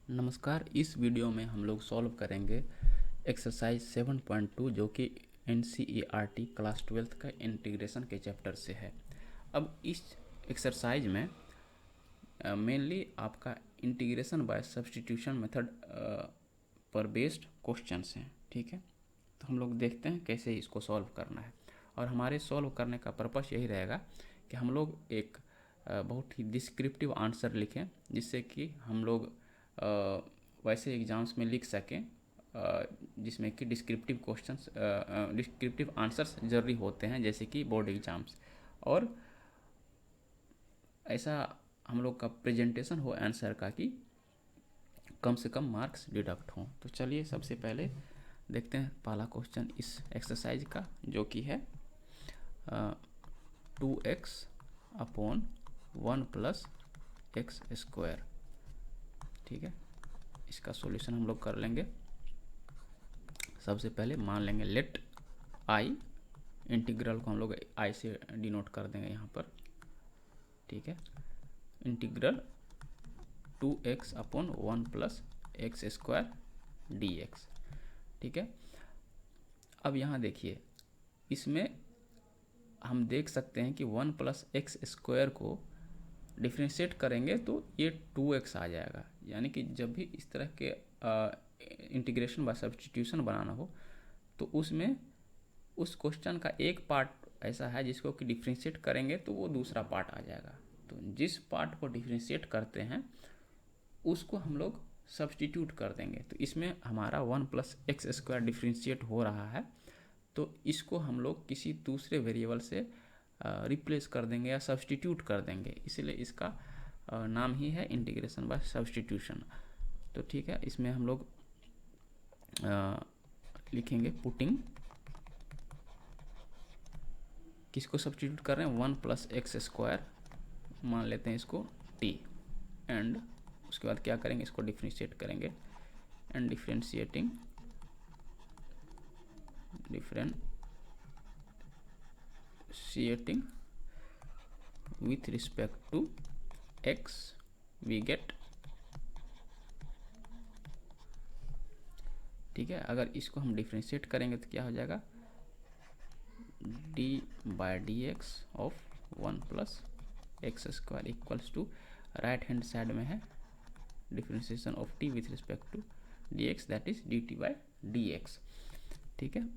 नमस्कार। इस वीडियो में हम लोग सॉल्व करेंगे एक्सरसाइज 7.2 जो कि NCERT क्लास 12 का इंटीग्रेशन के चैप्टर से है। अब इस एक्सरसाइज में मेनली आपका इंटीग्रेशन बाय सब्स्टिट्यूशन मेथड पर बेस्ड क्वेश्चंस हैं। ठीक है, तो हम लोग देखते हैं कैसे इसको सॉल्व करना है। और हमारे सॉल्व करने का पर्पस यही रहेगा कि हम लोग एक बहुत ही डिस्क्रिप्टिव आंसर लिखें, जिससे कि हम लोग वैसे एग्ज़ाम्स में लिख सकें जिसमें कि डिस्क्रिप्टिव क्वेश्चंस डिस्क्रिप्टिव आंसर्स ज़रूरी होते हैं, जैसे कि बोर्ड एग्ज़ाम्स। और ऐसा हम लोग का प्रेजेंटेशन हो आंसर का कि कम से कम मार्क्स डिडक्ट हों। तो चलिए सबसे पहले देखते हैं पहला क्वेश्चन इस एक्सरसाइज का, जो कि है 2x upon 1 plus X square. ठीक है, इसका सॉल्यूशन हम लोग कर लेंगे। सबसे पहले मान लेंगे लेट आई, इंटीग्रल को हम लोग आई से डिनोट कर देंगे यहाँ पर। ठीक है, integral 2x upon 1 plus X square D x. ठीक है, अब यहाँ देखिए, इसमें हम देख सकते हैं कि 1 प्लस एक्स स्क्वायर को डिफ्रेंशिएट करेंगे तो ये 2x आ जाएगा। यानी कि जब भी इस तरह के इंटीग्रेशन बाय सब्स्टिट्यूशन बनाना हो तो उसमें उस क्वेश्चन का एक पार्ट ऐसा है जिसको कि डिफ्रेंशिएट करेंगे तो वो दूसरा पार्ट आ जाएगा। तो जिस पार्ट को डिफ्रेंशिएट करते हैं उसको हम लोग सब्स्टिट्यूट कर देंगे। तो इसमें हमारा 1 प्लस एक्स स्क्वायर डिफ्रेंशिएट हो रहा है, तो इसको हम लोग किसी दूसरे वेरिएबल से रिप्लेस कर देंगे या सब्स्टिट्यूट कर देंगे, इसलिए इसका नाम ही है इंटीग्रेशन बाय सब्स्टिट्यूशन। तो ठीक है, इसमें हम लोग लिखेंगे पुटिंग, किसको सब्स्टिट्यूट कर रहे हैं, 1 प्लस एक्स स्क्वायर मान लेते हैं इसको t, एंड उसके बाद क्या करेंगे, इसको डिफ्रेंशिएट करेंगे and differentiating with respect to x we get। ठीक है, अगर इसको हम डिफ्रेंशिएट करेंगे तो क्या हो जाएगा, d by D X of 1 plus X square equals to, right hand side में है differentiation of t with respect to D X, that is D T by D x. ठीक है,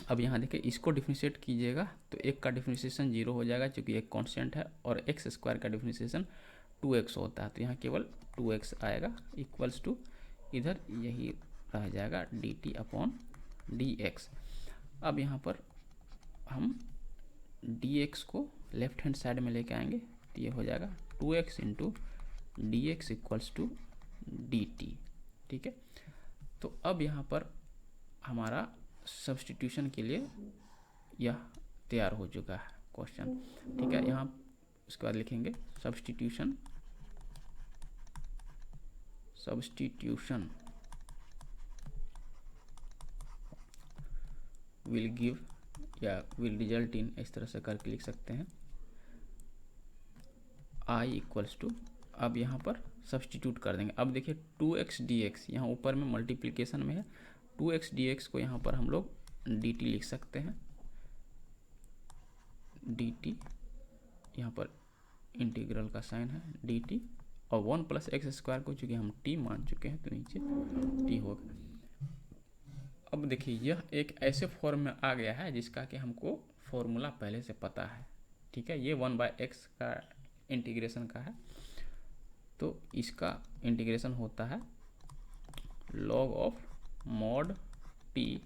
अब यहाँ देखिए, इसको डिफ्रेंशिएट कीजिएगा तो एक का डिफ्रेंशिएशन 0 हो जाएगा क्योंकि एक कांस्टेंट है, और एक्स स्क्वायर का डिफ्रेंशिएशन 2x होता है, तो यहाँ केवल 2x आएगा इक्वल्स टू, इधर यही रह जाएगा dt अपॉन dx। अब यहाँ पर हम dx को लेफ्ट हैंड साइड में लेके आएंगे तो ये हो जाएगा 2x into D x equals to D T. ठीक है, तो अब यहाँ पर हमारा सब्स्टिट्यूशन के लिए यह तैयार हो चुका है क्वेश्चन। ठीक है, यहाँ उसके बाद लिखेंगे सब्स्टिट्यूशन विल गिव या विल रिजल्ट इन, इस तरह से करके लिख सकते हैं, आई इक्वल्स टू, अब यहाँ पर सब्स्टिट्यूट कर देंगे। अब देखिए 2x dx यहाँ ऊपर में मल्टीप्लिकेशन में है, 2x dx को यहाँ पर हम लोग dt लिख सकते हैं, dt यहाँ पर इंटीग्रल का साइन है dt, और 1 प्लस एक्स स्क्वायर को चूँकि हम t मान चुके हैं तो नीचे t होगा। अब देखिए, यह एक ऐसे फॉर्म में आ गया है जिसका कि हमको फॉर्मूला पहले से पता है। ठीक है, ये 1/x का इंटीग्रेशन का है, तो इसका इंटीग्रेशन होता है log of mod t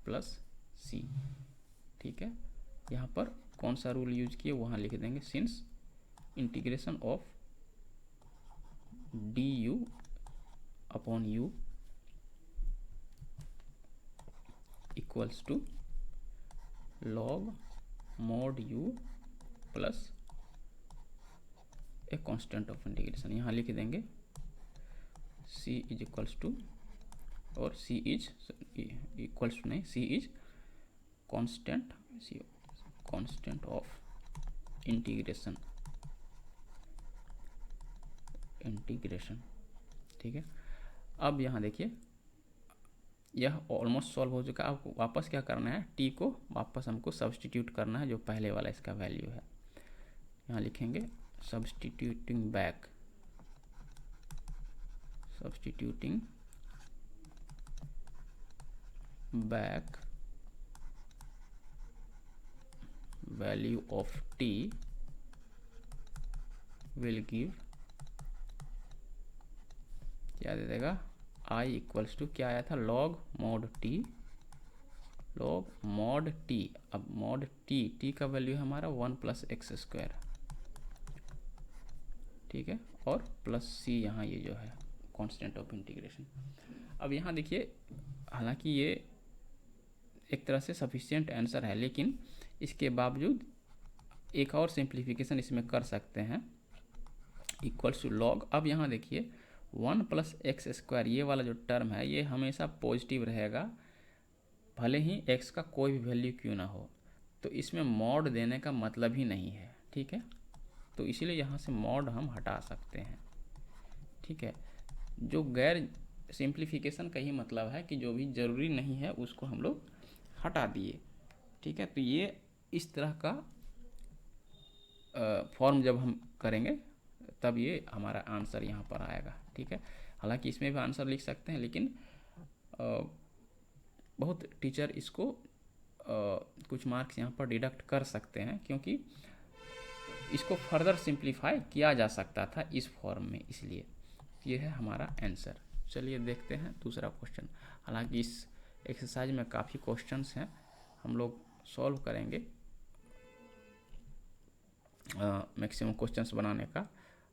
plus c। ठीक है, यहाँ पर कौन सा रूल यूज किए वहाँ लिख देंगे, since integration of du upon u equals to log mod u plus A constant of integration. यहाँ लिख देंगे c इज इक्वल्स टू, और c इज इक्वल्स टू नहीं, c is constant of integration. ठीक है। अब यहाँ देखिए यह ऑलमोस्ट सॉल्व हो चुका है। आपको वापस क्या करना है, टी को वापस हमको सब्सटीट्यूट करना है जो पहले वाला इसका वैल्यू है। यहाँ लिखेंगे substituting back, substituting back value of T will give, क्या दे देगा, i इक्वल्स टू क्या आया था, log mod t, log mod t। अब mod t का वैल्यू है हमारा 1 + x², ठीक है, और प्लस c यहाँ ये जो है कांस्टेंट ऑफ इंटीग्रेशन। अब यहाँ देखिए हालांकि ये एक तरह से सफिशिएंट आंसर है, लेकिन इसके बावजूद एक और सिंप्लीफिकेशन इसमें कर सकते हैं, इक्वल्स टू लॉग। अब यहाँ देखिए 1 + x², ये वाला जो टर्म है ये हमेशा पॉजिटिव रहेगा, भले ही x का कोई भी वैल्यू क्यों ना हो। तो इसमें मॉड देने का मतलब ही नहीं है, ठीक है। तो इसीलिए यहाँ से मॉड हम हटा सकते हैं, ठीक है। जो गैर सिंप्लीफिकेशन का ही मतलब है कि जो भी ज़रूरी नहीं है उसको हम लोग हटा दिए, ठीक है। तो ये इस तरह का फॉर्म जब हम करेंगे तब ये हमारा आंसर यहाँ पर आएगा, ठीक है। हालांकि इसमें भी आंसर लिख सकते हैं, लेकिन बहुत टीचर इसको कुछ मार्क्स यहाँ पर डिडक्ट कर सकते हैं, क्योंकि इसको फर्दर सिंप्लीफाई किया जा सकता था इस फॉर्म में, इसलिए ये है हमारा आंसर। चलिए देखते हैं दूसरा क्वेश्चन। हालांकि इस एक्सरसाइज में काफ़ी क्वेश्चंस हैं, हम लोग सॉल्व करेंगे मैक्सिमम क्वेश्चंस बनाने का।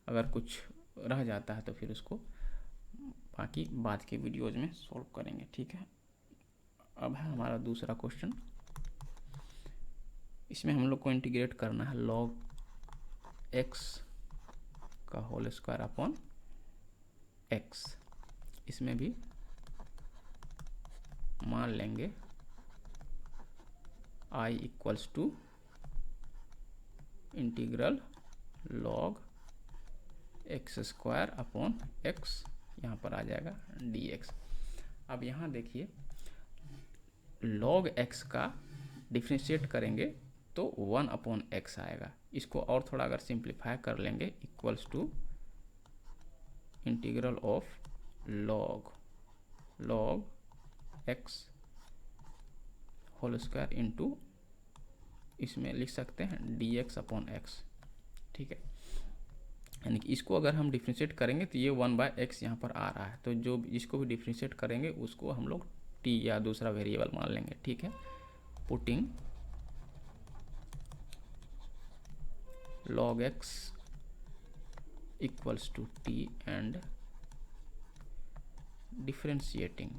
अगर कुछ रह जाता है तो फिर उसको बाकी बाद के वीडियोज में सॉल्व करेंगे, ठीक है। अब है हमारा दूसरा क्वेश्चन। इसमें हम लोग को इंटीग्रेट करना है log x का होल स्क्वायर अपॉन x। इसमें भी मान लेंगे i equals to integral log x² upon x, यहाँ पर आ जाएगा dx। अब यहाँ देखिए log x का डिफ्रेंशिएट करेंगे तो 1/x आएगा। इसको और थोड़ा अगर सिंप्लीफाई कर लेंगे, equals to integral of log x whole square into, इसमें लिख सकते हैं dx/x, ठीक है। यानी कि इसको अगर हम डिफ्रेंशिएट करेंगे तो ये 1/x यहाँ पर आ रहा है, तो जो इसको भी डिफ्रेंशिएट करेंगे उसको हम लोग t या दूसरा वेरिएबल मान लेंगे, ठीक है। Putting log x equals to t and differentiating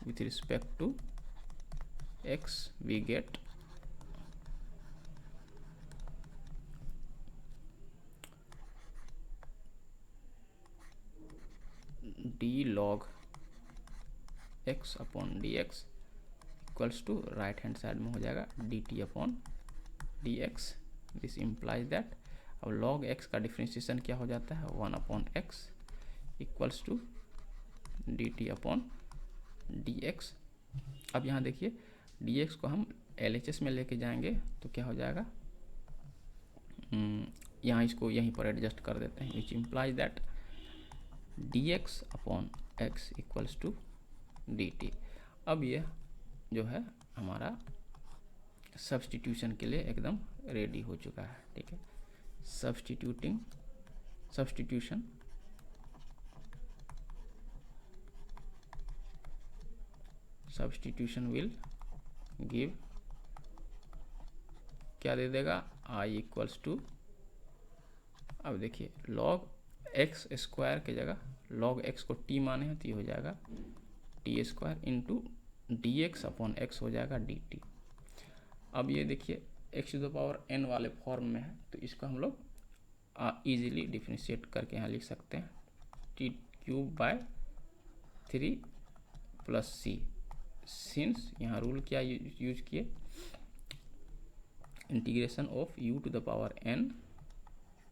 with respect to x, we get d log x upon dx equals to right hand side में हो जाएगा dt upon dx। This implies that, अब log x का differentiation क्या हो जाता है, 1/x equals to dt upon dx। अब यहाँ देखिए dx को हम LHS में लेके जाएंगे तो क्या हो जाएगा, यहाँ इसको यहीं पर एडजस्ट कर देते हैं, which implies that dx upon x equals to dt। अब ये जो है हमारा सब्सटीट्यूशन के लिए एकदम रेडी हो चुका है, ठीक है। सब्सटीट्यूशन विल गिव, क्या दे देगा, i इक्वल्स टू, अब देखिए log x² के जगह log x को t माने हैं तो ये हो जाएगा t² into dx upon x हो जाएगा dt। अब ये देखिए x⁴n वाले फॉर्म में है, तो इसको हम लोग इजीली डिफ्रेंशिएट करके यहाँ लिख सकते हैं t³ + c। सिंस यहाँ रूल क्या यूज किए, integration of u to the power n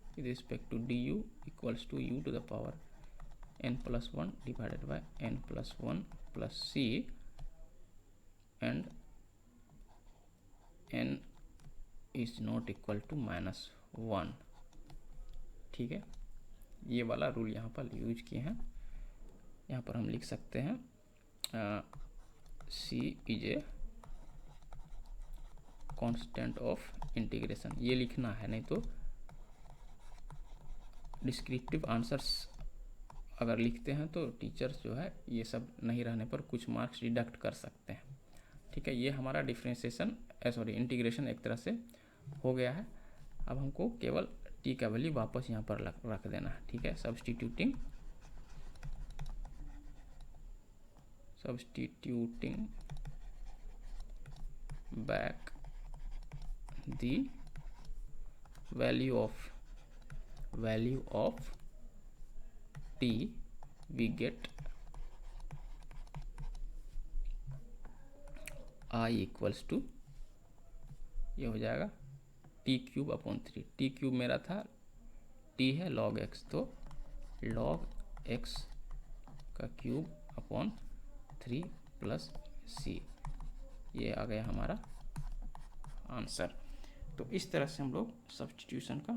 with respect to du equals to u to the power n plus 1 divided by n plus 1 plus c, and n is not equal to -1। ठीक है, ये वाला rule यहाँ पर use किए हैं। यहाँ पर हम लिख सकते हैं c is a constant of integration, ये लिखना है, नहीं तो डिस्क्रिप्टिव आंसर्स अगर लिखते हैं तो टीचर्स जो है ये सब नहीं रहने पर कुछ मार्क्स डिडक्ट कर सकते हैं। ठीक है, ये हमारा डिफ्रेंशिएशन इंटीग्रेशन एक तरह से हो गया है। अब हमको केवल टी का वैल्यू वापस यहाँ पर रख देना है। ठीक है, substituting back the value of t, we get I equals to, ये हो जाएगा t cube upon 3। t cube मेरा था, t है log x, तो log x का क्यूब अपॉन 3 प्लस c, ये आ गया हमारा आंसर। तो इस तरह से हम लोग सब्स्टिट्यूशन का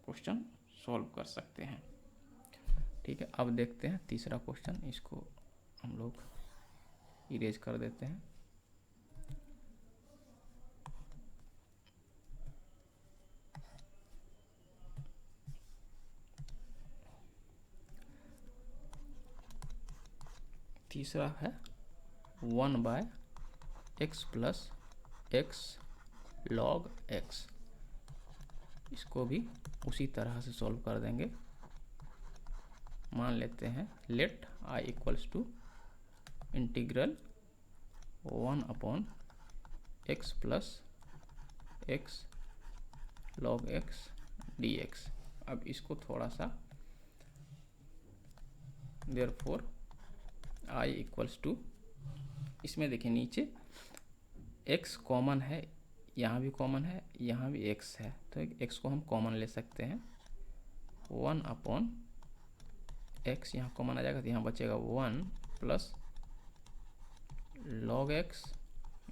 क्वेश्चन सॉल्व कर सकते हैं। ठीक है, अब देखते हैं तीसरा क्वेश्चन, इसको हम लोग इरेज कर देते हैं। तीसरा है 1/x plus x log x, इसको भी उसी तरह से सॉल्व कर देंगे। मान लेते हैं let I equals to integral 1/x plus x log x dx। अब इसको थोड़ा सा, देयरफॉर I इक्वल्स टू, इसमें देखिए नीचे x कॉमन है, यहाँ भी कॉमन है, यहाँ भी x है, तो x को हम कॉमन ले सकते हैं। 1/x यहाँ कॉमन आ जाएगा, तो यहाँ बचेगा 1 plus log x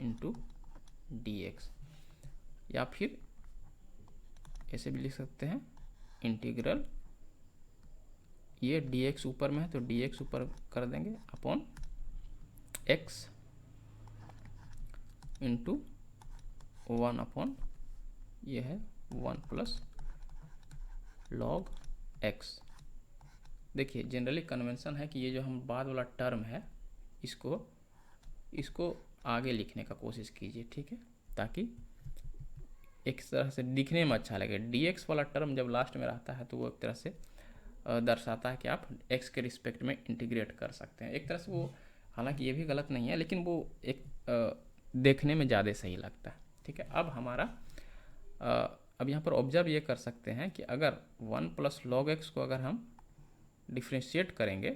into dx, या फिर ऐसे भी लिख सकते हैं इंटीग्रल, ये dx ऊपर में है तो dx ऊपर कर देंगे अपॉन x इंटू 1 अपॉन, ये है 1 प्लस log x। देखिए जनरली कन्वेंशन है कि ये जो हम बाद वाला टर्म है इसको आगे लिखने का कोशिश कीजिए। ठीक है, ताकि एक तरह से दिखने में अच्छा लगे। dx वाला टर्म जब लास्ट में रहता है तो वो एक तरह से दर्शाता है कि आप x के रिस्पेक्ट में इंटीग्रेट कर सकते हैं। एक तरह से वो, हालांकि ये भी गलत नहीं है, लेकिन वो एक देखने में ज़्यादा सही लगता है। ठीक है, अब हमारा अब यहाँ पर ऑब्जर्व ये कर सकते हैं कि अगर 1 प्लस log x को अगर हम डिफ्रेंशिएट करेंगे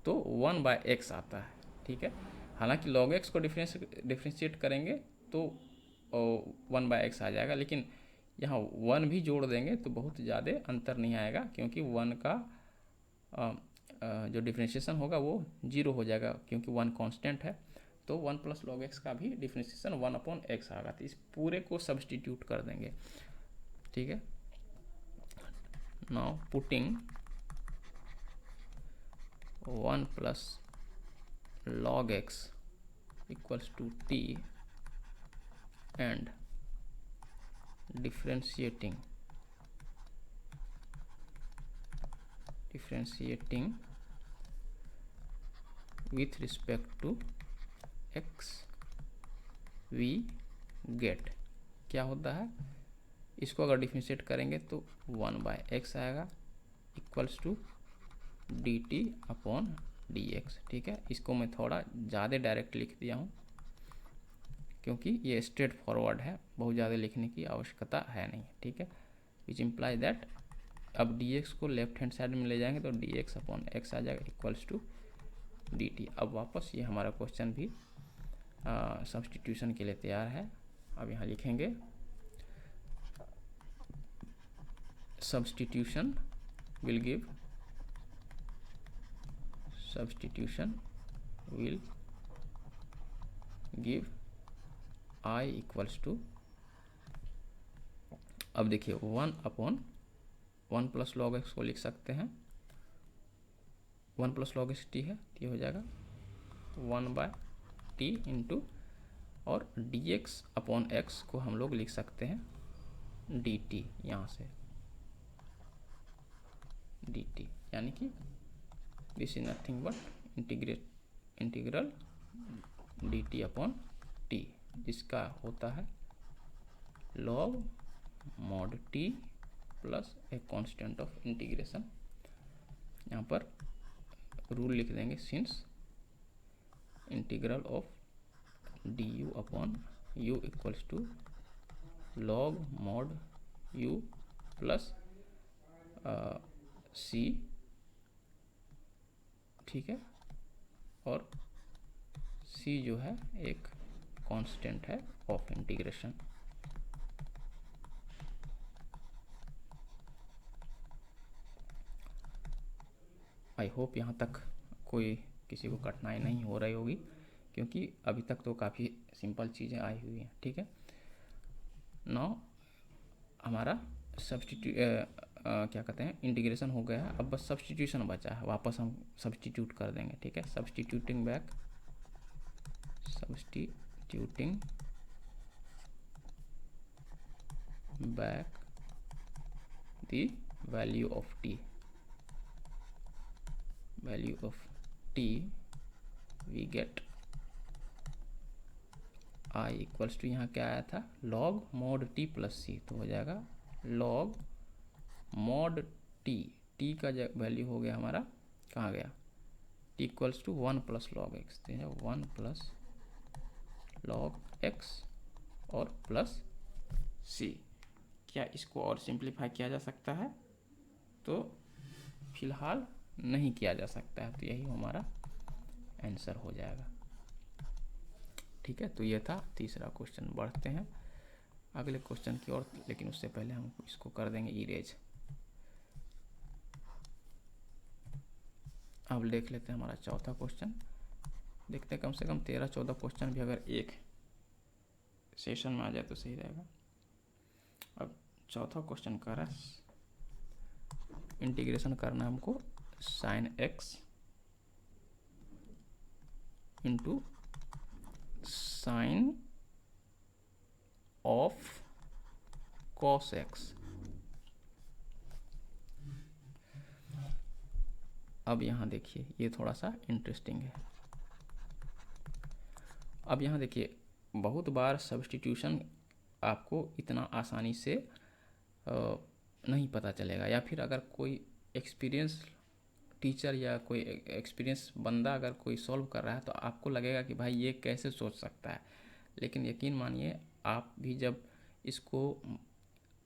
तो 1/x आता है। ठीक है, हालांकि log x को डिफ्रेंशिएट करेंगे तो 1/x आ जाएगा, लेकिन यहाँ 1 भी जोड़ देंगे तो बहुत ज़्यादा अंतर नहीं आएगा, क्योंकि 1 का जो डिफ्रेंशिएशन होगा वो 0 हो जाएगा, क्योंकि 1 कांस्टेंट है। तो 1 प्लस log x का भी डिफ्रेंशिएशन 1/x आएगा, तो इस पूरे को सब्स्टिट्यूट कर देंगे। ठीक है, now putting 1 plus log x equals to t and differentiating with respect to x, we get, क्या होता है, इसको अगर डिफरेंशिएट करेंगे तो 1/x आएगा equals to dt upon dx। ठीक है, इसको मैं थोड़ा ज़्यादा डायरेक्ट लिख दिया हूँ, क्योंकि ये स्ट्रेट फॉरवर्ड है, बहुत ज़्यादा लिखने की आवश्यकता है नहीं। ठीक है, विच इम्प्लाई दैट अब dx को लेफ्ट हैंड साइड में ले जाएंगे तो dx अपॉन x आ जाएगा इक्वल्स टू dt। अब वापस ये हमारा क्वेश्चन भी सब्स्टिट्यूशन के लिए तैयार है। अब यहाँ लिखेंगे substitution will give I equals to, अब देखिए 1/1 प्लस लॉग एक्स को लिख सकते हैं, 1 प्लस लॉग एक्स टी है, तो ये हो जाएगा 1/t इंटू, और dx अपॉन एक्स को हम लोग लिख सकते हैं dt, यहाँ से dt, यानी कि this is nothing but integral dt upon t, जिसका होता है log mod t plus A constant of integration. यहाँ पर रूल लिख देंगे, since integral of du upon u equals to log mod u plus c, ठीक है, और c जो है एक कांस्टेंट है ऑफ इंटीग्रेशन। आई होप यहाँ तक कोई किसी को कठिनाई नहीं हो रही होगी, क्योंकि अभी तक तो काफ़ी सिंपल चीज़ें आई हुई हैं, ठीक है। नाउ हमारा क्या कहते हैं, इंटीग्रेशन हो गया है, अब बस सब्स्टिट्यूशन बचा है, वापस हम सब्स्टिट्यूट कर देंगे, ठीक है। Substituting back the value of t, we get I equals to, यहाँ क्या आया था, log mod t plus c, तो हो जाएगा log mod t का वैल्यू हो गया हमारा, कहाँ गया, t equals to 1 plus log x, तो है 1 प्लस लॉग एक्स और प्लस c। क्या इसको और सिंप्लीफाई किया जा सकता है? तो फिलहाल नहीं किया जा सकता है, तो यही हमारा आंसर हो जाएगा, ठीक है। तो ये था तीसरा क्वेश्चन। बढ़ते हैं अगले क्वेश्चन की ओर, लेकिन उससे पहले हम इसको कर देंगे इरेज। अब देख लेते हैं हमारा चौथा क्वेश्चन। देखते हैं कम से कम 13-14 क्वेश्चन भी अगर एक सेशन में आ जाए तो सही रहेगा। अब चौथा क्वेश्चन कर रहा है, इंटीग्रेशन करना है हमको sin x into sine of cos x। अब यहाँ देखिए, ये थोड़ा सा इंटरेस्टिंग है। अब यहाँ देखिए, बहुत बार सब्स्टिट्यूशन आपको इतना आसानी से नहीं पता चलेगा, या फिर अगर कोई एक्सपीरियंस टीचर या कोई एक्सपीरियंस बंदा अगर कोई सॉल्व कर रहा है तो आपको लगेगा कि भाई ये कैसे सोच सकता है। लेकिन यकीन मानिए, आप भी जब इसको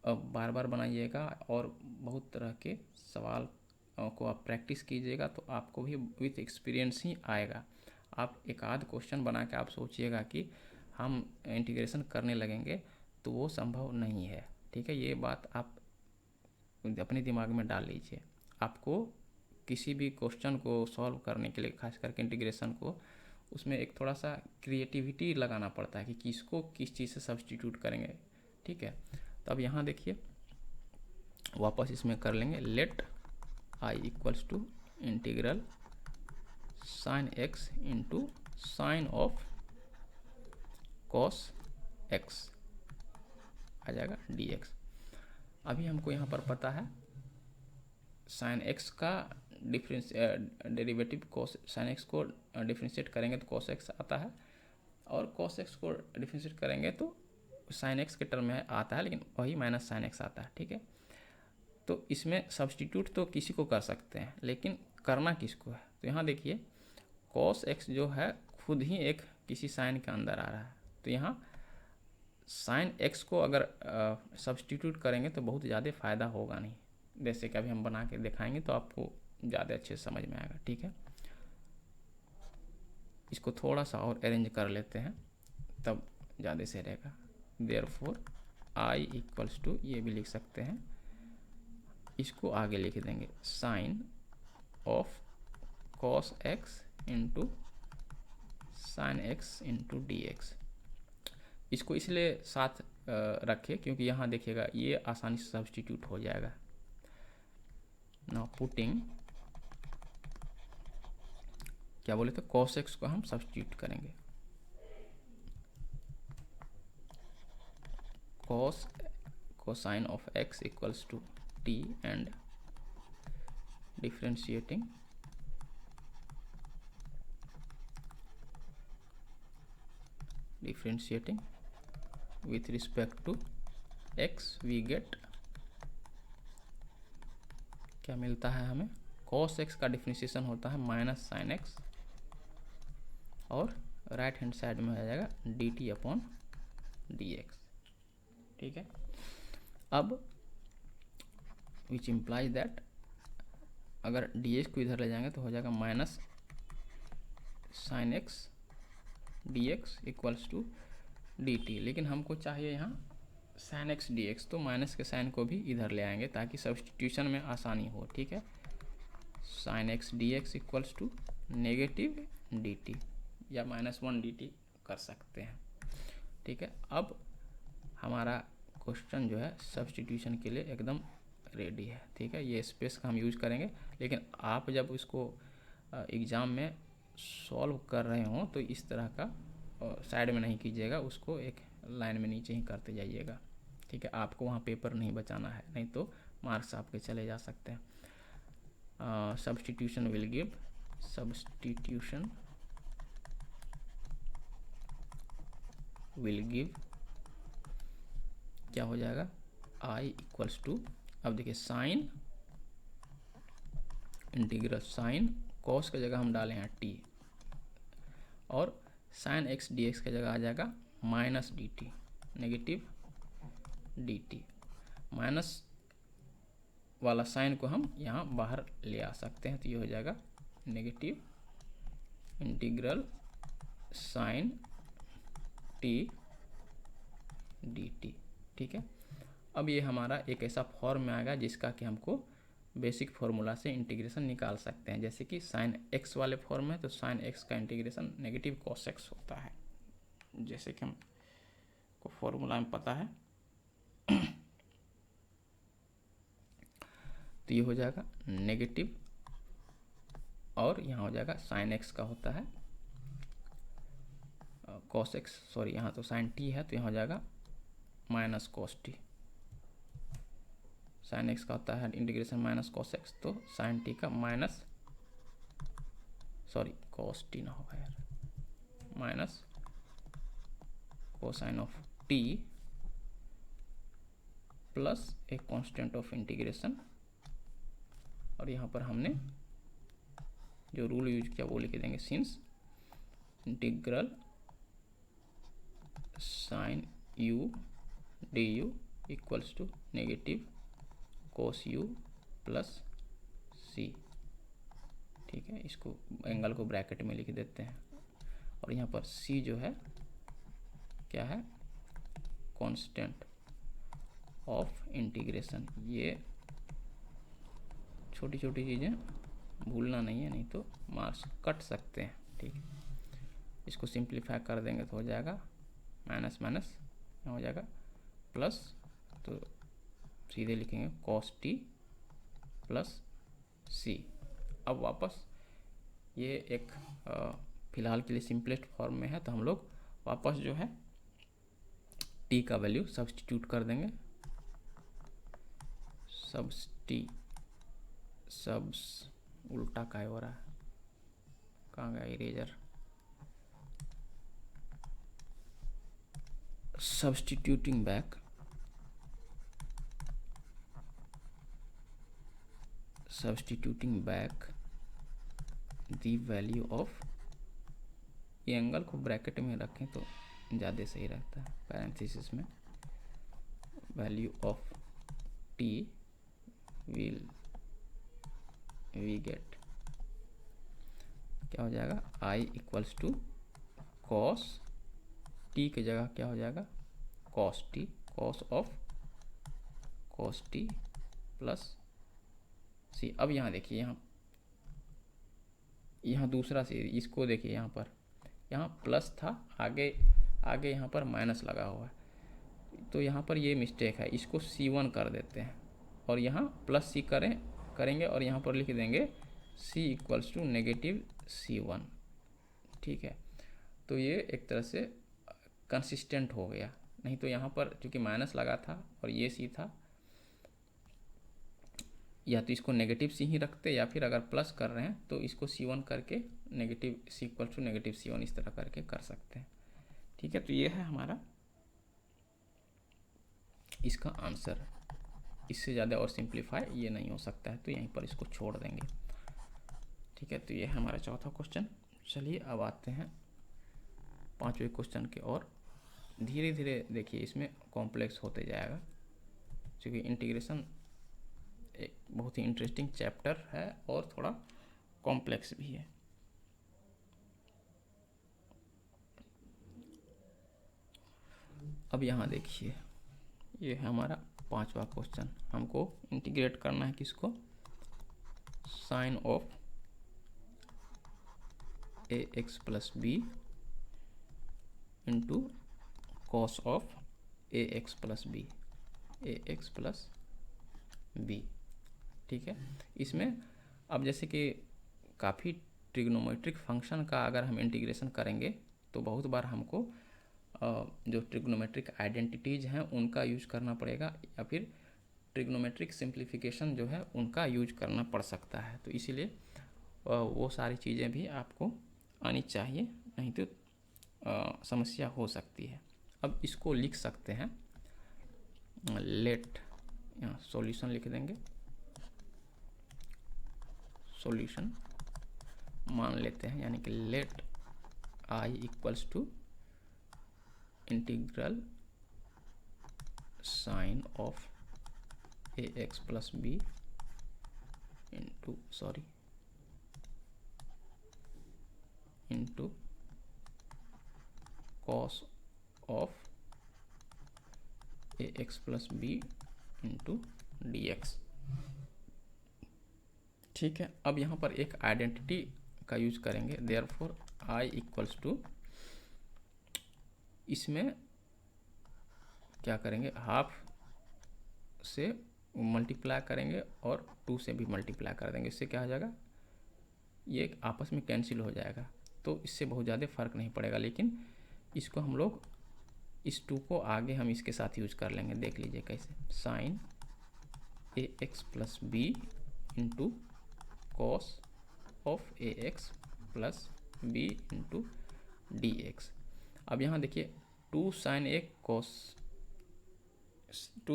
बार बार बनाइएगा और बहुत तरह के सवाल को आप प्रैक्टिस कीजिएगा तो आपको भी विथ एक्सपीरियंस ही आएगा। आप एक आध क्वेश्चन बना के आप सोचिएगा कि हम इंटीग्रेशन करने लगेंगे तो वो संभव नहीं है, ठीक है। ये बात आप अपने दिमाग में डाल लीजिए। आपको किसी भी क्वेश्चन को सॉल्व करने के लिए, खास करके इंटीग्रेशन को, उसमें एक थोड़ा सा क्रिएटिविटी लगाना पड़ता है कि किसको किस चीज़ से सब्स्टिट्यूट करेंगे, ठीक है। तो अब यहाँ देखिए, वापस इसमें कर लेंगे, let I equals to integral sine x into sine of cos x आ जाएगा dx। अभी हमको यहाँ पर पता है साइन एक्स का डेरिवेटिव कॉस, साइन एक्स को डिफ्रेंशिएट करेंगे तो कॉस एक्स आता है, और कॉस एक्स को डिफ्रेंशिएट करेंगे तो साइन एक्स के टर्म में आता है, लेकिन वही माइनस साइन एक्स आता है, ठीक है। तो इसमें सब्स्टिट्यूट तो किसी को कर सकते हैं, लेकिन करना किसको है? तो यहाँ देखिए, कॉस एक्स जो है खुद ही एक किसी साइन के अंदर आ रहा है, तो यहाँ साइन एक्स को अगर सब्स्टिट्यूट करेंगे तो बहुत ज़्यादा फ़ायदा होगा नहीं। जैसे कि अभी हम बना के दिखाएंगे तो आपको ज़्यादा अच्छे से समझ में आएगा, ठीक है। इसको थोड़ा सा और अरेंज कर लेते हैं तब ज़्यादा से रहेगा। देयरफॉर I इक्वल्स टू, ये भी लिख सकते हैं इसको आगे लिख देंगे sine of cos x into sine x into D x. इसको इसलिए साथ रखें क्योंकि यहाँ देखिएगा ये आसानी से सब्स्टिट्यूट हो जाएगा। नाउ पुटिंग, क्या बोले थे, कॉस एक्स को हम सब्स्टिट्यूट करेंगे, cos cosine of x equals to t and differentiating with respect to x we get, क्या मिलता है हमें, cos x का डिफरेंशिएशन होता है माइनस साइन एक्स और राइट हैंड साइड में आ जाएगा dt अपॉन dx। ठीक है, अब विच इम्प्लाइज दैट अगर dx को इधर ले जाएंगे तो हो जाएगा minus sine x dx equals to dt, लेकिन हमको चाहिए यहाँ साइन एक्स dx, तो माइनस के साइन को भी इधर ले आएंगे ताकि सब्स्टिट्यूशन में आसानी हो। ठीक है, sine x dx equals to negative dt या -1 dt कर सकते हैं। ठीक है, अब हमारा क्वेश्चन जो है सब्स्टिट्यूशन के लिए एकदम रेडी है। ठीक है, ये स्पेस का हम यूज करेंगे, लेकिन आप जब इसको एग्ज़ाम में सॉल्व कर रहे हों तो इस तरह का साइड में नहीं कीजिएगा, उसको एक लाइन में नीचे ही करते जाइएगा। ठीक है, आपको वहाँ पेपर नहीं बचाना है, नहीं तो मार्क्स आपके चले जा सकते हैं। Substitution will give, substitution will give क्या हो जाएगा, i इक्वल्स टू, अब देखिए साइन इंटीग्रल साइन कॉस की जगह हम डाले हैं t और साइन एक्स डी एक्स की जगह आ जाएगा minus D T, negative D T. Minus वाला साइन को हम यहाँ बाहर ले आ सकते हैं, तो ये हो जाएगा negative integral sine t d T. ठीक है, अब ये हमारा एक ऐसा फॉर्म में आएगा जिसका कि हमको बेसिक फार्मूला से इंटीग्रेशन निकाल सकते हैं। जैसे कि साइन एक्स वाले फॉर्म में तो साइन एक्स का इंटीग्रेशन नेगेटिव कॉस एक्स होता है, जैसे कि हमको फॉर्मूला में पता है। तो ये हो जाएगा नेगेटिव और यहाँ हो जाएगा साइन एक्स का होता है कॉस एक्स, सॉरी यहाँ तो साइन टी है तो यहाँ हो जाएगा minus cos T. Sign x का होता है इंटीग्रेशन माइनस कॉस एक्स, तो साइन टी का माइनस, सॉरी कॉस टी ना होगा यार, minus cosine of t plus एक कांस्टेंट ऑफ इंटीग्रेशन, और यहाँ पर हमने जो रूल यूज किया वो लिख देंगे, since integral sine u d u equals to negative cos u plus C. ठीक है, इसको एंगल को ब्रैकेट में लिख देते हैं, और यहाँ पर सी जो है क्या है, कांस्टेंट ऑफ इंटीग्रेशन। ये छोटी छोटी चीज़ें भूलना नहीं है, नहीं तो मार्क्स कट सकते हैं। ठीक है, इसको सिंप्लीफाई कर देंगे तो हो जाएगा माइनस माइनस हो जाएगा प्लस, तो सीधे लिखेंगे cos t प्लस सी। अब वापस ये एक फिलहाल के लिए सिंपलेस्ट फॉर्म में है, तो हम लोग वापस जो है t का वैल्यू सब्स्टिट्यूट कर देंगे, उल्टा का हो रहा है, कहाँ गया eraser, substituting back the value of, ये एंगल को ब्रैकेट में रखें तो ज़्यादा सही रहता है, पैरेंथेसिस में, value of t will we get, क्या हो जाएगा, i equals to cos t की जगह क्या हो जाएगा cos t, cos of cos t plus C. अब यहाँ देखिए, यहाँ दूसरा सी, इसको देखिए यहाँ प्लस था, आगे यहाँ पर माइनस लगा हुआ है, तो यहाँ पर ये मिस्टेक है, इसको C1 कर देते हैं और यहाँ प्लस सी करेंगे और यहाँ पर लिख देंगे C equals to negative C1। ठीक है, तो ये एक तरह से कंसिस्टेंट हो गया। नहीं तो यहाँ पर चूँकि माइनस लगा था और ये C था, या तो इसको नेगेटिव C ही रखते, या फिर अगर प्लस कर रहे हैं तो इसको C1 करके negative C equals to negative C1 इस तरह करके कर सकते हैं। ठीक है, तो ये है हमारा इसका आंसर। इससे ज़्यादा और सिंप्लीफाई ये नहीं हो सकता है, तो यहीं पर इसको छोड़ देंगे। ठीक है, तो ये है हमारा चौथा क्वेश्चन। चलिए अब आते हैं पांचवें क्वेश्चन के, और धीरे धीरे देखिए इसमें कॉम्प्लेक्स होते जाएगा, क्योंकि इंटीग्रेशन एक बहुत ही इंटरेस्टिंग चैप्टर है और थोड़ा कॉम्प्लेक्स भी है। अब यहाँ देखिए, ये है हमारा पांचवा क्वेश्चन। हमको इंटीग्रेट करना है किसको? Sine of ax plus B into cos of ax plus b. ठीक है, इसमें अब जैसे कि काफ़ी ट्रिग्नोमेट्रिक फंक्शन का अगर हम इंटीग्रेशन करेंगे तो बहुत बार हमको जो ट्रिग्नोमेट्रिक आइडेंटिटीज़ हैं उनका यूज करना पड़ेगा, या फिर ट्रिग्नोमेट्रिक सिंप्लीफिकेशन जो है उनका यूज करना पड़ सकता है। तो इसीलिए वो सारी चीज़ें भी आपको आनी चाहिए, नहीं तो समस्या हो सकती है। अब इसको लिख सकते हैं, लेट, यहाँ सॉल्यूशन लिख देंगे, सॉल्यूशन मान लेते हैं, यानी कि let I equals to integral sine of ax plus B into cos of ax plus B into dx। ठीक है, अब यहाँ पर एक आइडेंटिटी का यूज करेंगे, देयरफॉर आई इक्वल्स टू, इसमें क्या करेंगे, हाफ से मल्टीप्लाई करेंगे और 2 से भी मल्टीप्लाई कर देंगे। इससे क्या हो जाएगा, ये आपस में कैंसिल हो जाएगा, तो इससे बहुत ज़्यादा फर्क नहीं पड़ेगा। लेकिन इसको हम लोग इस 2 को आगे हम इसके साथ यूज कर लेंगे। देख लीजिए कैसे, sine ax plus B into cos of ax plus B into dx। अब यहाँ देखिए 2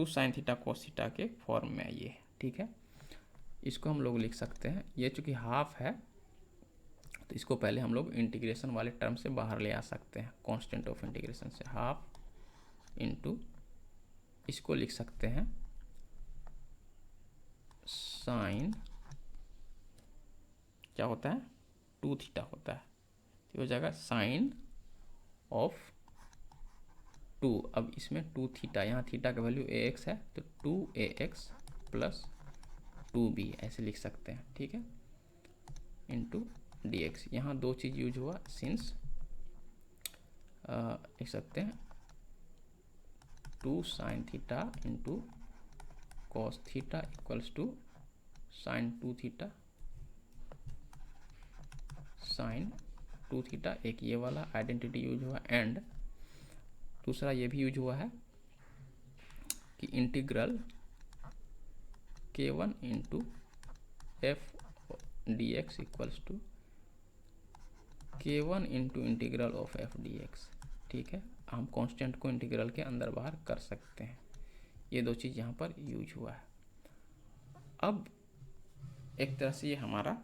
साइन थीटा कॉस थीटा के फॉर्म में ये, ठीक है, इसको हम लोग लिख सकते हैं। ये चूँकि हाफ है तो इसको पहले हम लोग इंटीग्रेशन वाले टर्म से बाहर ले आ सकते हैं, कांस्टेंट ऑफ इंटीग्रेशन से, हाफ इंटू, इसको लिख सकते हैं साइन, क्या होता है, 2 थीटा होता है, तो हो जाएगा साइन ऑफ 2। अब इसमें 2 थीटा, यहाँ थीटा का वैल्यू ax है तो 2ax प्लस 2b ऐसे लिख सकते हैं। ठीक है, इंटू dx। यहाँ 2 चीज़ यूज हुआ, सिंस लिख सकते हैं 2 sine theta into cos theta equals to sine 2 theta sine 2 theta. एक ये वाला आइडेंटिटी यूज हुआ, एंड दूसरा ये भी यूज हुआ है कि integral k1 into f d x equals to k1 into integral of f d x. ठीक है, हम कांस्टेंट को इंटीग्रल के अंदर बाहर कर सकते हैं। ये 2 चीज़ यहाँ पर यूज हुआ है। अब एक तरह से ये हमारा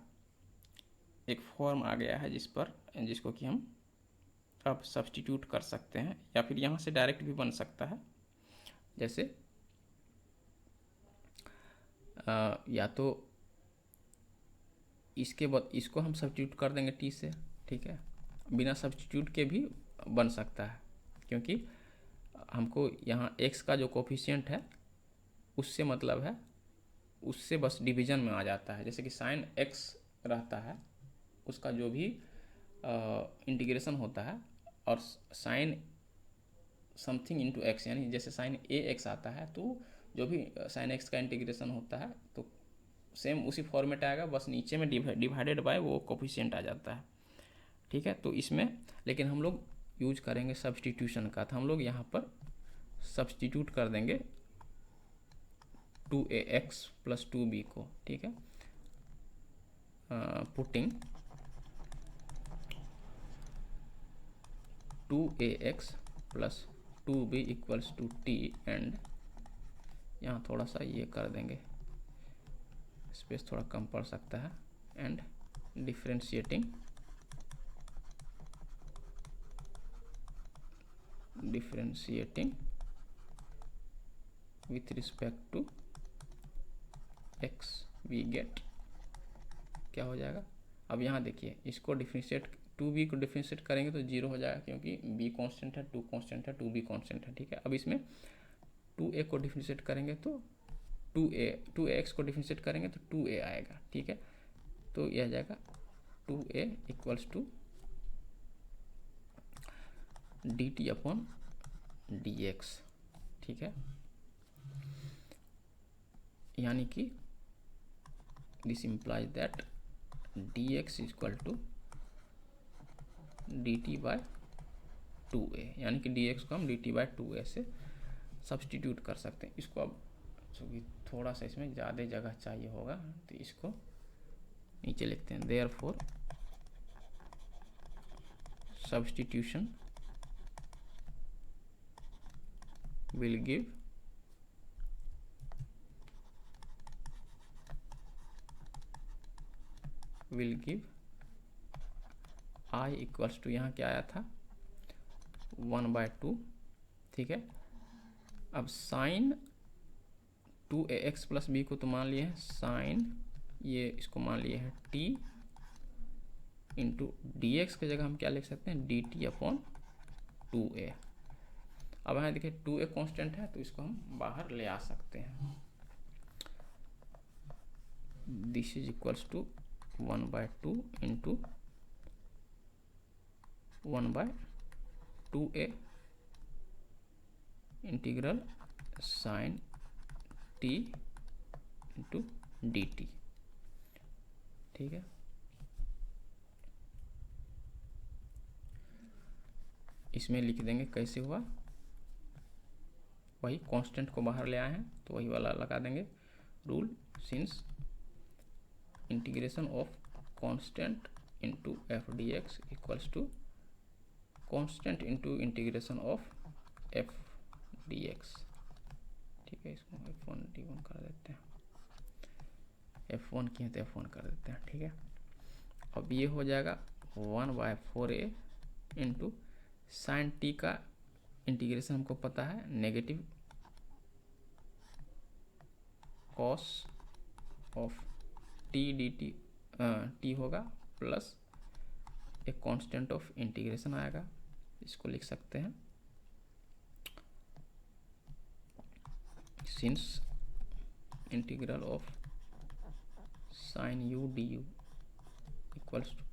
एक फॉर्म आ गया है जिसको कि हम अब सब्स्टिट्यूट कर सकते हैं, या फिर यहाँ से डायरेक्ट भी बन सकता है। जैसे या तो इसके बाद इसको हम सब्स्टिट्यूट कर देंगे t से, ठीक है, बिना सब्स्टिट्यूट के भी बन सकता है, क्योंकि हमको यहाँ x का जो कोफिशिएंट है उससे मतलब है उससे बस डिवीजन में आ जाता है। जैसे कि साइन एक्स रहता है, उसका जो भी इंटीग्रेशन होता है, और साइन समथिंग इंटू एक्स, यानी जैसे साइन ए एक्स आता है तो जो भी साइन एक्स का इंटीग्रेशन होता है तो सेम उसी फॉर्मेट आएगा, बस नीचे में डिवाइडेड बाय वो कोफिशिएंट आ जाता है। ठीक है, तो इसमें लेकिन हम लोग यूज करेंगे सब्सटीट्यूशन का, तो हम लोग यहाँ पर सब्सटीट्यूट कर देंगे 2ax प्लस 2b को। ठीक है, putting 2ax plus 2b equals to t, and यहाँ थोड़ा सा ये कर देंगे, स्पेस थोड़ा कम पड़ सकता है, and differentiating with respect to x we get क्या हो जाएगा। अब यहाँ देखिए, इसको डिफरेंशिएट 2b को डिफरेंशिएट करेंगे तो 0 हो जाएगा, क्योंकि b कांस्टेंट है, 2 कांस्टेंट है, 2b कांस्टेंट है। ठीक है, अब इसमें 2a को डिफरेंशिएट करेंगे तो 2ax को डिफरेंशिएट करेंगे तो 2a आएगा। ठीक है, तो यह आ जाएगा 2a equals to dt upon dx। ठीक है, यानी कि this implies that dx equal to dt by 2a, यानी कि dx को हम dt बाय 2a से सब्सटीट्यूट कर सकते हैं। इसको अब चूँकि थोड़ा सा इसमें ज़्यादा जगह चाहिए होगा तो इसको नीचे लिखते हैं, therefore substitution will give I equals to, यहाँ क्या आया था 1/2। ठीक है, अब साइन 2ax प्लस b को तो मान लिए हैं साइन, ये इसको मान लिए हैं t इंटू डी एक्स की जगह हम क्या लिख सकते हैं dt अपॉन 2a। अब यहाँ देखिए 2a कांस्टेंट है तो इसको हम बाहर ले आ सकते हैं। This is equals to 1/2 into 1/2a integral sine t into dt। ठीक है, इसमें लिख देंगे कैसे हुआ, वही कांस्टेंट को बाहर ले आए हैं तो वही वाला लगा देंगे rule, since integration of constant into f d x equals to constant into integration of f d x. ठीक है, इसको F1 D1 कर देते हैं, F1 किए तो F1 कर देते हैं। ठीक है, अब ये हो जाएगा 1/4a इंटू साइन टी का इंटीग्रेशन हमको पता है negative cos of t d t होगा, प्लस एक कांस्टेंट ऑफ इंटीग्रेशन आएगा, इसको लिख सकते हैं since integral of sine u d u equals to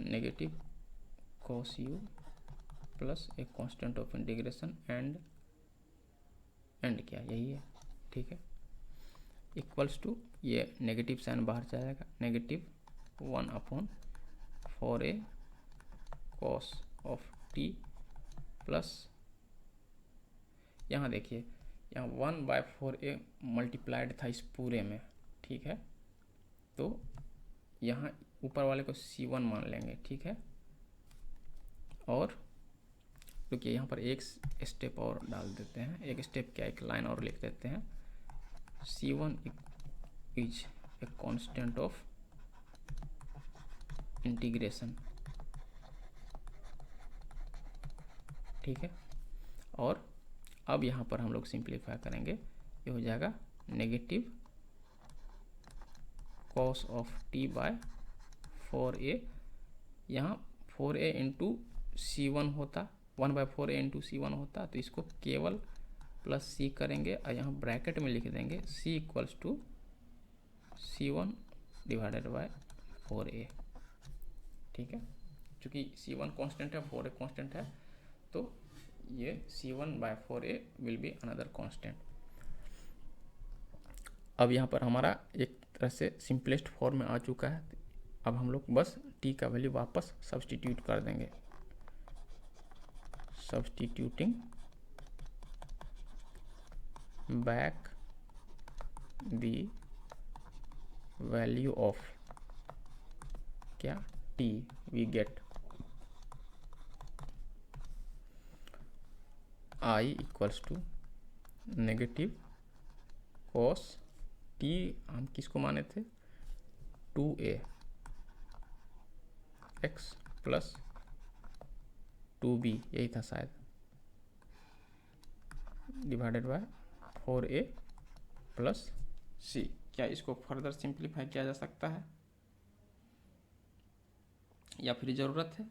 negative cos u plus एक कांस्टेंट ऑफ इंटीग्रेशन एंड क्या यही है। ठीक है, इक्वल्स टू ये नेगेटिव साइन बाहर जाएगा, negative 1/4a cos of t plus, यहाँ देखिए यहाँ 1/4a मल्टीप्लाइड था इस पूरे में। ठीक है, तो यहाँ ऊपर वाले को C1 मान लेंगे। ठीक है, और रुकिए यहाँ पर एक स्टेप और डाल देते हैं, एक स्टेप क्या एक लाइन और लिख देते हैं, C1 is a constant of integration. ठीक है, और अब यहाँ पर हम लोग सिंप्लीफाई करेंगे, ये हो जाएगा negative cos of t by 4a, यहाँ 4a इंटू C1 होता, 1/4a इंटू C1 होता, तो इसको केवल प्लस सी करेंगे और यहाँ ब्रैकेट में लिख देंगे C equals to C1 divided by 4a। ठीक है, चूँकि C1 कांस्टेंट है, 4a कांस्टेंट है, तो ये C1 by 4a will be another constant. अब यहाँ पर हमारा एक तरह से सिंपलेस्ट फॉर्म में आ चुका है। अब हम लोग बस t का वैल्यू वापस सब्सटीट्यूट कर देंगे। Substituting back the value of क्या t, we get I equals to negative cos t, हम किसको माने थे 2a x प्लस 2b, यही था शायद, divided by 4a plus c। क्या इसको फर्दर सिंप्लीफाई किया जा सकता है या फिर ज़रूरत है?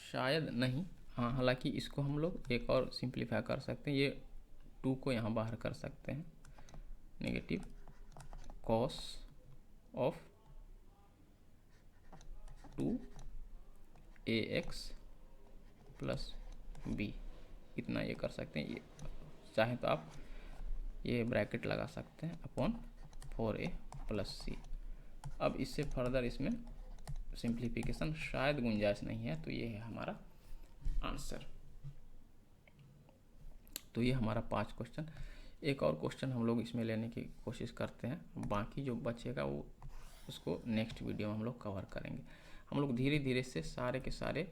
शायद नहीं। हाँ, हालांकि इसको हम लोग एक और सिंप्लीफाई कर सकते हैं। ये 2 को यहाँ बाहर कर सकते हैं, negative cos of 2ax plus b, इतना ये कर सकते हैं। ये चाहे तो आप ये ब्रैकेट लगा सकते हैं अपॉन 4a प्लस सी। अब इससे फर्दर इसमें सिंप्लीफिकेशन शायद गुंजाइश नहीं है, तो ये है हमारा आंसर। तो ये हमारा 5 क्वेश्चन। एक और क्वेश्चन हम लोग इसमें लेने की कोशिश करते हैं, बाकी जो बचेगा वो उसको नेक्स्ट वीडियो में हम लोग कवर करेंगे। हम लोग धीरे धीरे से सारे के सारे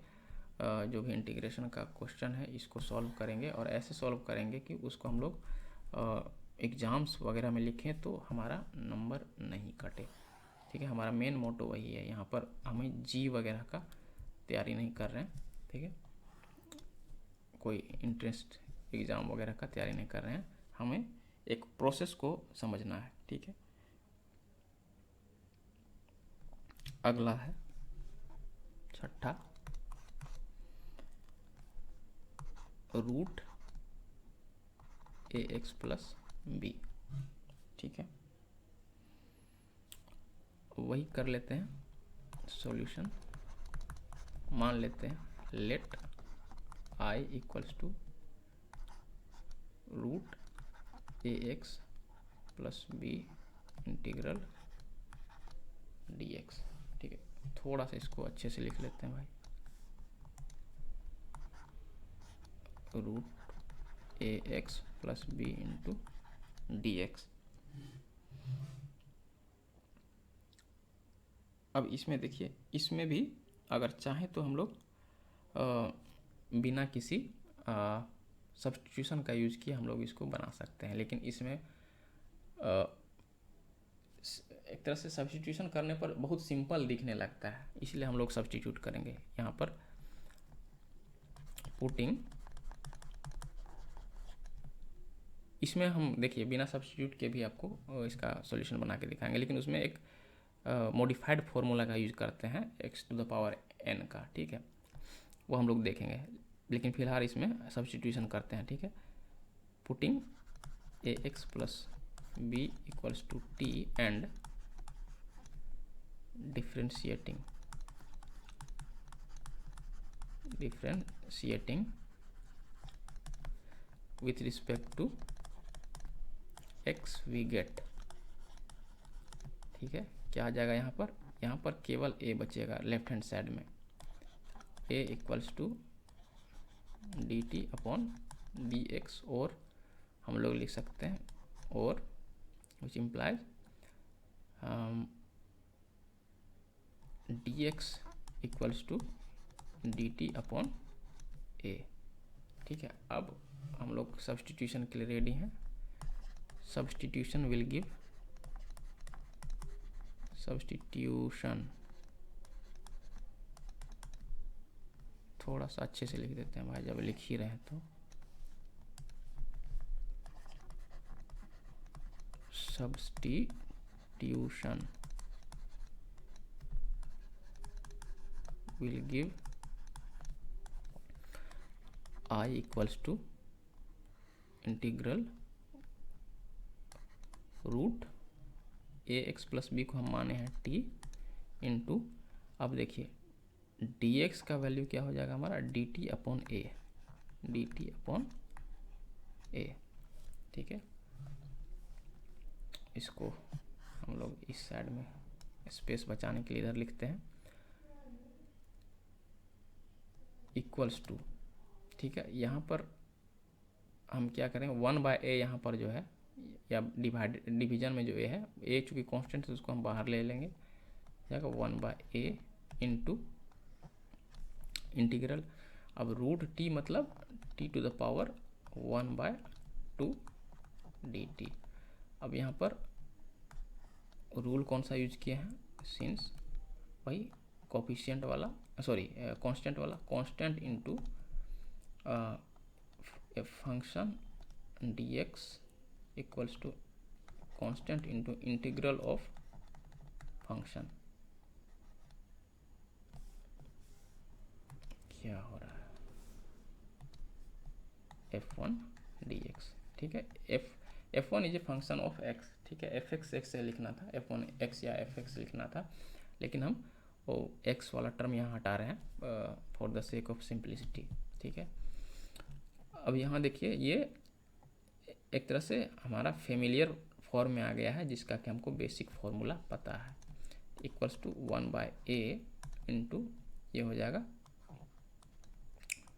जो भी इंटीग्रेशन का क्वेश्चन है इसको सॉल्व करेंगे, और ऐसे सॉल्व करेंगे कि उसको हम लोग एग्ज़ाम्स वगैरह में लिखें तो हमारा नंबर नहीं कटे। ठीक है, हमारा मेन मोटो वही है। यहाँ पर हमें जी वगैरह का तैयारी नहीं कर रहे हैं। ठीक है, कोई इंटरेस्ट एग्ज़ाम वगैरह का तैयारी नहीं कर रहे हैं, हमें एक प्रोसेस को समझना है। ठीक है, अगला है छठा, रूट ax प्लस b। ठीक है, वही कर लेते हैं सॉल्यूशन। मान लेते हैं let I equals to root ax plus b integral dx। ठीक है, थोड़ा सा इसको अच्छे से लिख लेते हैं भाई। Root ax plus b into dx। अब इसमें देखिए, इसमें भी अगर चाहें तो हम लोग बिना किसी सब्स्टिट्यूशन का यूज़ किए हम लोग इसको बना सकते हैं, लेकिन इसमें एक तरह से सब्स्टिट्यूशन करने पर बहुत सिंपल दिखने लगता है, इसलिए हम लोग सब्स्टिट्यूट करेंगे। यहाँ पर पुटिंग, इसमें हम देखिए बिना सब्स्टिट्यूट के भी आपको इसका सॉल्यूशन बना के दिखाएंगे, लेकिन उसमें एक मॉडिफाइड फार्मूला का यूज करते हैं x to the power n का। ठीक है, वो हम लोग देखेंगे, लेकिन फिलहाल इसमें सब्स्टिट्यूशन करते हैं। ठीक है, putting ax plus b equals to t and differentiating with respect to x we get। ठीक है, क्या आ जाएगा यहाँ पर केवल a बचेगा लेफ्ट हैंड साइड में, a equals to D t upon d x, और हम लोग लिख सकते हैं और which implies d x equals to D t upon a. ठीक है, अब हम लोग सब्स्टिट्यूशन के लिए रेडी हैं। सब्स्टिट्यूशन विल गिव, सब्स्टिट्यूशन थोड़ा सा अच्छे से लिख देते हैं भाई, जब लिख ही रहे हैं तो। Substitution will give I equals to integral root a x plus b को हम माने हैं टी इंटू, अब देखिए डी एक्स का वैल्यू क्या हो जाएगा हमारा D t upon A, D t upon a, ठीक है। इसको हम लोग इस साइड में स्पेस बचाने के लिए इधर लिखते हैं, इक्वल्स टू, ठीक है। यहाँ पर हम क्या करें 1/a यहाँ पर जो है, या डिवीजन में जो ए है, ए चूँकि कांस्टेंट है उसको हम बाहर ले लेंगे, जाएगा 1/a इंटू इंटीग्रल, अब रूट टी मतलब t to the power 1/2 dt। अब यहाँ पर रूल कौन सा यूज किए हैं, सिंस वही कोफिशिएंट वाला, सॉरी कांस्टेंट वाला, constant into a function dx equals to constant into integral of function, क्या हो रहा है, f1 dx, ठीक है। f1 is a function of x, ठीक है। fx x से लिखना था, f1 x या fx लिखना था, लेकिन हम वो x वाला टर्म यहाँ हटा रहे हैं for the sake of simplicity, ठीक है। अब यहाँ देखिए ये एक तरह से हमारा फेमिलियर फॉर्म में आ गया है, जिसका कि हमको बेसिक फॉर्मूला पता है, इक्वल्स टू 1/a इंटू ये हो जाएगा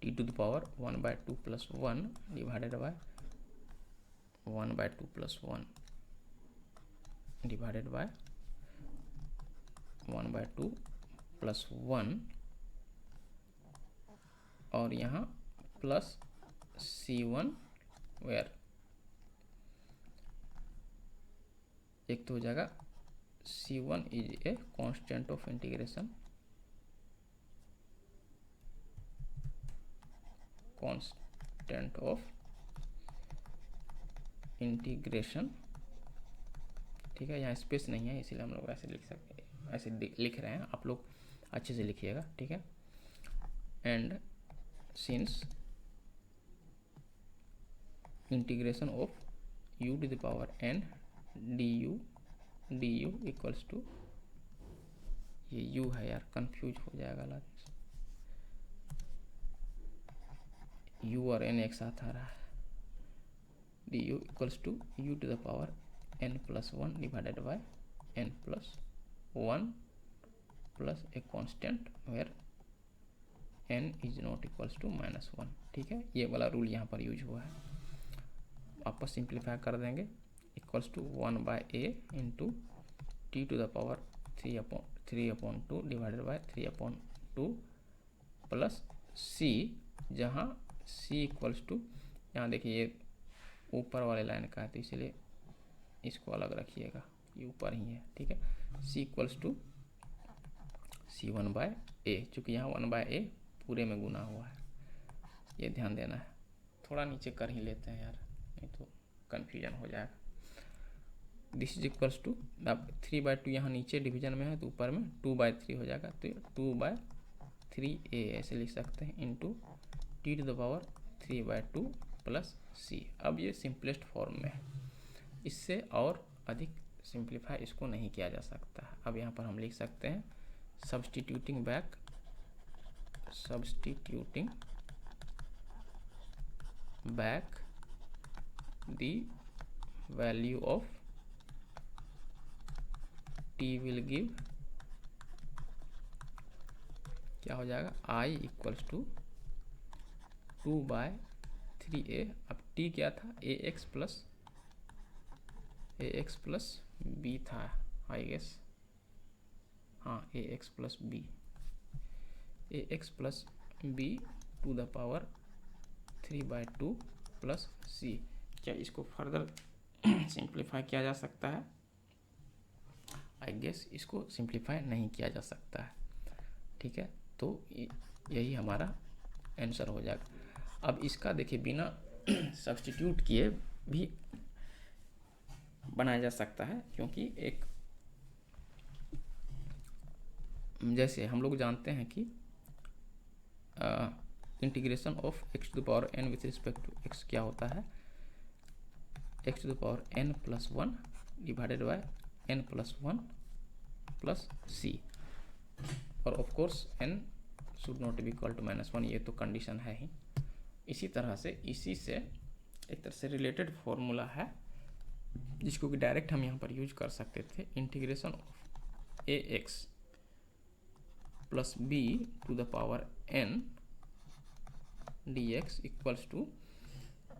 t to the power 1/2 plus 1 divided by 1/2 plus 1 divided by 1/2 plus 1, और यहाँ प्लस c1 वेयर, एक तो हो जाएगा c1 is a constant of integration, constant of integration, ठीक है। यहाँ स्पेस नहीं है इसीलिए हम लोग ऐसे लिख सकते हैं, ऐसे लिख रहे हैं, आप लोग अच्छे से लिखिएगा, ठीक है। And since integration of u to the power n du equals to, ये u है यार, कंफ्यूज हो जाएगा लास्ट, u और n एक साथ आ रहा है, du equals to u to the power n plus 1 divided by n plus 1 plus A constant where n is not equals to -1, ठीक है। ये वाला रूल यहाँ पर यूज हुआ है, वापस सिंप्लीफाई कर देंगे, equals to 1/a into t to the power 3/2 divided by 3/2 plus c, जहाँ c इक्वल्स टू, यहाँ देखिए ये ऊपर वाले लाइन का है तो इसलिए इसको अलग रखिएगा, ये ऊपर ही है, ठीक है। c इक्वल्स टू c1/a, चूँकि यहाँ 1/a पूरे में गुना हुआ है, ये ध्यान देना है। थोड़ा नीचे कर ही लेते हैं यार, नहीं तो कन्फ्यूजन हो जाएगा। दिस इज इक्वल्स टू, अब 3/2 यहाँ नीचे डिवीजन में है तो ऊपर में 2/3 हो जाएगा, तो 2/3a ऐसे लिख सकते हैं, into t to the power 3/2 plus c। अब ये सिंपलेस्ट फॉर्म में है, इससे और अधिक सिंप्लीफाई इसको नहीं किया जा सकता है। अब यहाँ पर हम लिख सकते हैं substituting back the value of t will give, क्या हो जाएगा, i इक्वल्स टू 2/3a, अब t क्या था, ax प्लस b था आई गेस, हाँ ax plus b to the power 3/2 plus c। क्या इसको फर्दर सिंप्लीफाई किया जा सकता है, आई गेस इसको सिंप्लीफाई नहीं किया जा सकता है, ठीक है। तो यही हमारा आंसर हो जाएगा। अब इसका देखिए बिना सब्स्टिट्यूट किए भी बनाया जा सकता है, क्योंकि एक जैसे हम लोग जानते हैं कि integration of x to the power n with respect to x क्या होता है, x to the power n plus 1 divided by n plus 1 plus c, और of course n should not be equal to -1, ये तो condition है ही। इसी तरह से एक तरह से रिलेटेड फॉर्मूला है जिसको कि डायरेक्ट हम यहाँ पर यूज कर सकते थे। Integration of a x plus b to the power n d x equals to,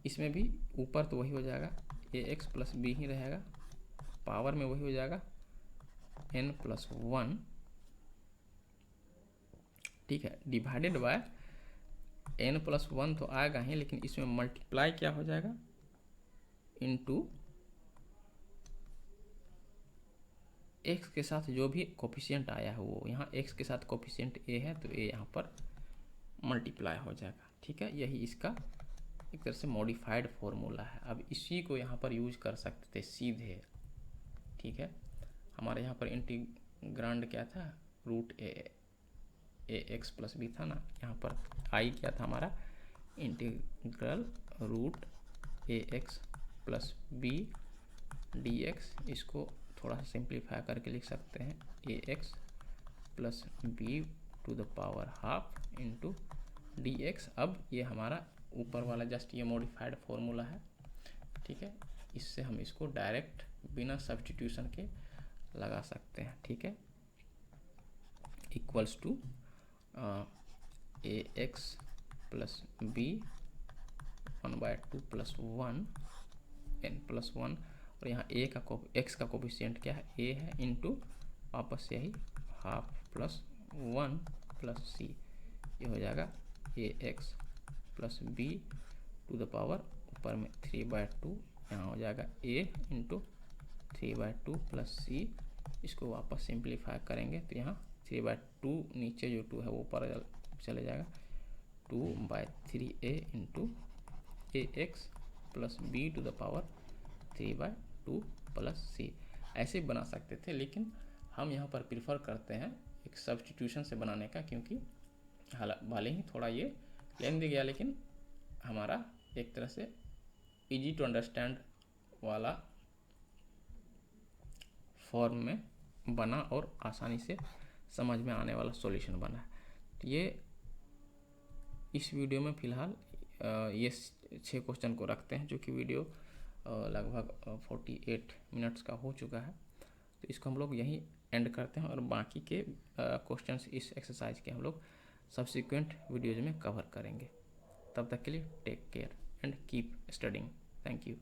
इसमें भी ऊपर तो वही हो जाएगा, ए एक्स प्लस बी ही रहेगा, पावर में वही हो जाएगा n प्लस 1, ठीक है, डिवाइडेड बाय n प्लस 1 तो आएगा ही, लेकिन इसमें मल्टीप्लाई क्या हो जाएगा, इनटू x के साथ जो भी कोफिशिएंट आया है वो, यहाँ x के साथ कोफिशिएंट a है तो a यहाँ पर मल्टीप्लाई हो जाएगा, ठीक है। यही इसका एक तरह से मॉडिफाइड फॉर्मूला है। अब इसी को यहाँ पर यूज कर सकते थे सीधे, ठीक है। हमारे यहाँ पर इंटीग्रांड क्या था, root a x plus b था ना, यहाँ पर आई क्या था हमारा, integral root a x plus b d x. इसको थोड़ा सा सिंप्लीफाई करके लिख सकते हैं, a x plus b to the power half into D x. अब ये हमारा ऊपर वाला जस्ट ये मॉडिफाइड फॉर्मूला है, ठीक है। इससे हम इसको डायरेक्ट बिना सब्स्टिट्यूशन के लगा सकते हैं, ठीक है। Equals to a x plus b 1/2 plus 1 n plus 1, और यहाँ ए का एक्स का कोफिशिएंट क्या है, ए है, इंटू वापस यही हाफ प्लस 1 प्लस सी, ये हो जाएगा a x plus b to the power ऊपर में 3/2, यहाँ हो जाएगा a इंटू 3/2 प्लस सी। इसको वापस सिंप्लीफाई करेंगे तो यहाँ 3/2 नीचे जो 2 है वो ऊपर चले जाएगा, 2/3a into a x plus b to the power 3/2 plus c. ऐसे बना सकते थे, लेकिन हम यहाँ पर प्रीफर करते हैं एक सब्स्टिट्यूशन से बनाने का, क्योंकि भले ही थोड़ा ये लेंदी गया, लेकिन हमारा एक तरह से इजी टू अंडरस्टैंड वाला फॉर्म में बना और आसानी से समझ में आने वाला सॉल्यूशन बना है। तो ये इस वीडियो में फ़िलहाल ये 6 क्वेश्चन को रखते हैं, जो कि वीडियो लगभग 48 मिनट्स का हो चुका है। तो इसको हम लोग यहीं एंड करते हैं, और बाकी के क्वेश्चंस इस एक्सरसाइज के हम लोग सब्सिक्वेंट वीडियोज़ में कवर करेंगे। तब तक के लिए take care and keep studying. Thank you.